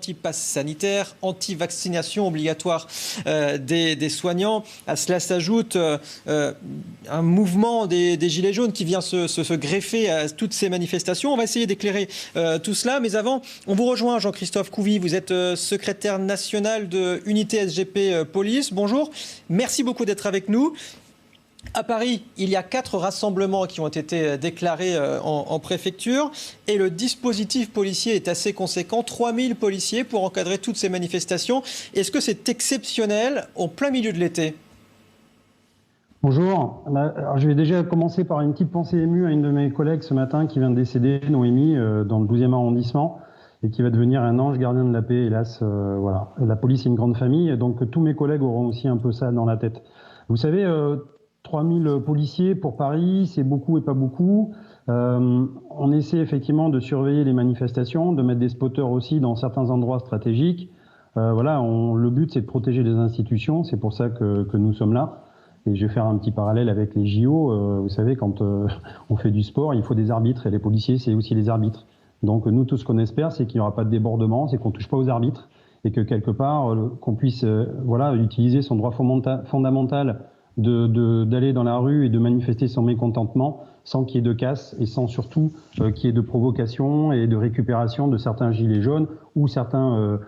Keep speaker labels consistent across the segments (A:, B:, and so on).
A: anti-pass sanitaire, anti-vaccination obligatoire des soignants. À cela s'ajoute un mouvement des Gilets jaunes qui vient se greffer à toutes ces manifestations. On va essayer d'éclairer tout cela. Mais avant, on vous rejoint, Jean-Christophe Couvi. Vous êtes secrétaire national de Unité SGP Police. Bonjour. Merci beaucoup d'être avec nous. À Paris, il y a 4 rassemblements qui ont été déclarés en préfecture et le dispositif policier est assez conséquent. 3000 policiers pour encadrer toutes ces manifestations. Est-ce que c'est exceptionnel en plein milieu de l'été ?
B: Bonjour. Alors, je vais déjà commencer par une petite pensée émue à une de mes collègues ce matin qui vient de décéder, Noémie, dans le 12e arrondissement et qui va devenir un ange gardien de la paix, hélas. Voilà. La police est une grande famille, donc tous mes collègues auront aussi un peu ça dans la tête. Vous savez, 3000 policiers pour Paris, c'est beaucoup et pas beaucoup. On essaie effectivement de surveiller les manifestations, de mettre des spotters aussi dans certains endroits stratégiques. Voilà, le but c'est de protéger les institutions, c'est pour ça que nous sommes là. Et je vais faire un petit parallèle avec les JO. Vous savez, quand on fait du sport, il faut des arbitres et les policiers, c'est aussi les arbitres. Donc nous, tout ce qu'on espère, c'est qu'il n'y aura pas de débordement, c'est qu'on ne touche pas aux arbitres et que quelque part, qu'on puisse voilà, utiliser son droit fondamental d'aller dans la rue et de manifester son mécontentement sans qu'il y ait de casse et sans surtout qu'il y ait de provocation et de récupération de certains gilets jaunes ou certaines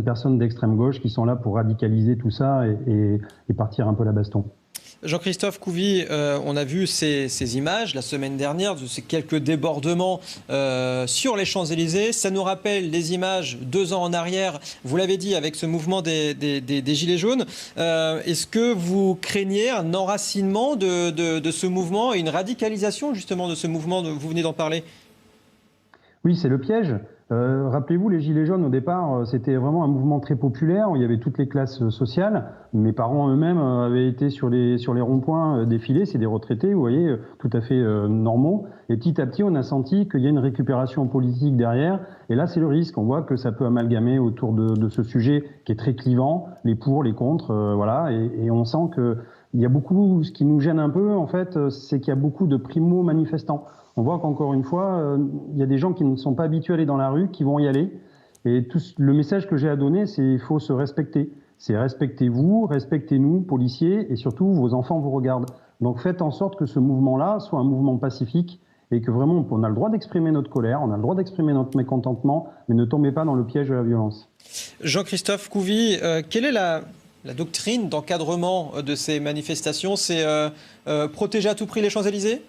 B: personnes d'extrême gauche qui sont là pour radicaliser tout ça et partir un peu la baston.
A: Jean-Christophe Couvi, on a vu ces images la semaine dernière de ces quelques débordements sur les Champs-Élysées. Ça nous rappelle des images 2 ans en arrière, vous l'avez dit, avec ce mouvement des Gilets jaunes. Est-ce que vous craignez un enracinement de ce mouvement et une radicalisation justement de ce mouvement dont vous venez d'en parler ?
B: Oui, c'est le piège. Rappelez-vous, les Gilets jaunes, au départ, c'était vraiment un mouvement très populaire où il y avait toutes les classes sociales. Mes parents eux-mêmes avaient été sur les ronds-points défiler, c'est des retraités, vous voyez, tout à fait normaux. Et petit à petit, on a senti qu'il y a une récupération politique derrière. Et là, c'est le risque. On voit que ça peut amalgamer autour de ce sujet qui est très clivant, les pour, les contre, voilà. Et on sent que il y a beaucoup, ce qui nous gêne un peu, en fait, c'est qu'il y a beaucoup de primo-manifestants. On voit qu'encore une fois, il y a des gens qui ne sont pas habitués à aller dans la rue, qui vont y aller. Et le message que j'ai à donner, c'est qu'il faut se respecter. C'est respectez-vous, respectez-nous, policiers, et surtout, vos enfants vous regardent. Donc faites en sorte que ce mouvement-là soit un mouvement pacifique et que vraiment, on a le droit d'exprimer notre colère, on a le droit d'exprimer notre mécontentement, mais ne tombez pas dans le piège de la violence.
A: Jean-Christophe Couvi, quelle est la doctrine d'encadrement de ces manifestations? C'est protéger à tout prix les Champs-Élysées?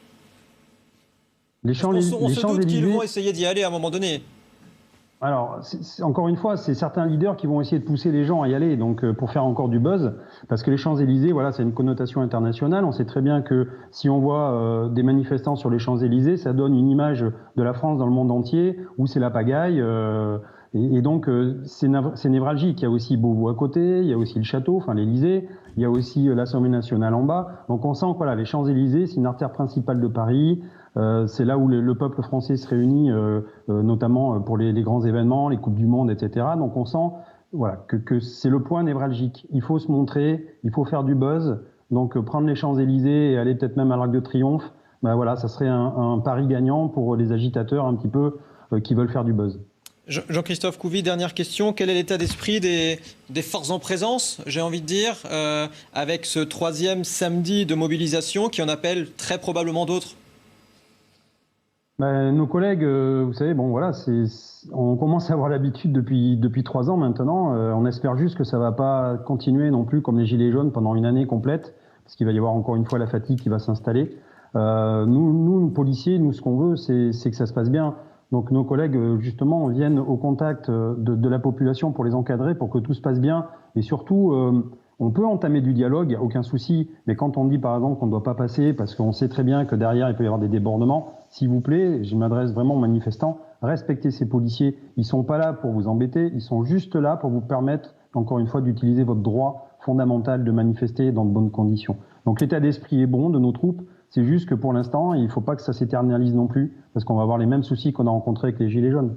A: On se doute qu'ils vont essayer d'y aller à un moment donné.
B: Alors, encore une fois, c'est certains leaders qui vont essayer de pousser les gens à y aller, donc pour faire encore du buzz, parce que les Champs-Élysées, voilà, c'est une connotation internationale. On sait très bien que si on voit des manifestants sur les Champs-Élysées, ça donne une image de la France dans le monde entier, où c'est la pagaille. Et donc, c'est névralgique. Il y a aussi Beauvau à côté, il y a aussi le château, enfin l'Élysée, il y a aussi l'Assemblée nationale en bas. Donc on sent que voilà, les Champs-Élysées, c'est une artère principale de Paris. C'est là où le peuple français se réunit, notamment pour les grands événements, les Coupes du Monde, etc. Donc on sent voilà, que c'est le point névralgique. Il faut se montrer, il faut faire du buzz. Donc prendre les Champs-Élysées et aller peut-être même à l'Arc de Triomphe, ben voilà, ça serait un pari gagnant pour les agitateurs un petit peu qui veulent faire du buzz.
A: Jean-Christophe Couvi, dernière question. Quel est l'état d'esprit des forces en présence, j'ai envie de dire, avec ce 3e samedi de mobilisation qui en appelle très probablement d'autres?
B: Nos collègues, vous savez, bon voilà, on commence à avoir l'habitude depuis 3 ans maintenant. On espère juste que ça va pas continuer non plus comme les Gilets jaunes pendant une année complète, parce qu'il va y avoir encore une fois la fatigue qui va s'installer. Nous, policiers, nous, ce qu'on veut, c'est que ça se passe bien. Donc nos collègues, justement, viennent au contact de la population pour les encadrer, pour que tout se passe bien. Et surtout, on peut entamer du dialogue, il n'y a aucun souci. Mais quand on dit, par exemple, qu'on ne doit pas passer, parce qu'on sait très bien que derrière, il peut y avoir des débordements, s'il vous plaît, je m'adresse vraiment aux manifestants, respectez ces policiers. Ils ne sont pas là pour vous embêter, ils sont juste là pour vous permettre, encore une fois, d'utiliser votre droit fondamental de manifester dans de bonnes conditions. Donc l'état d'esprit est bon de nos troupes. C'est juste que pour l'instant, il ne faut pas que ça s'éternalise non plus, parce qu'on va avoir les mêmes soucis qu'on a rencontrés avec les Gilets jaunes.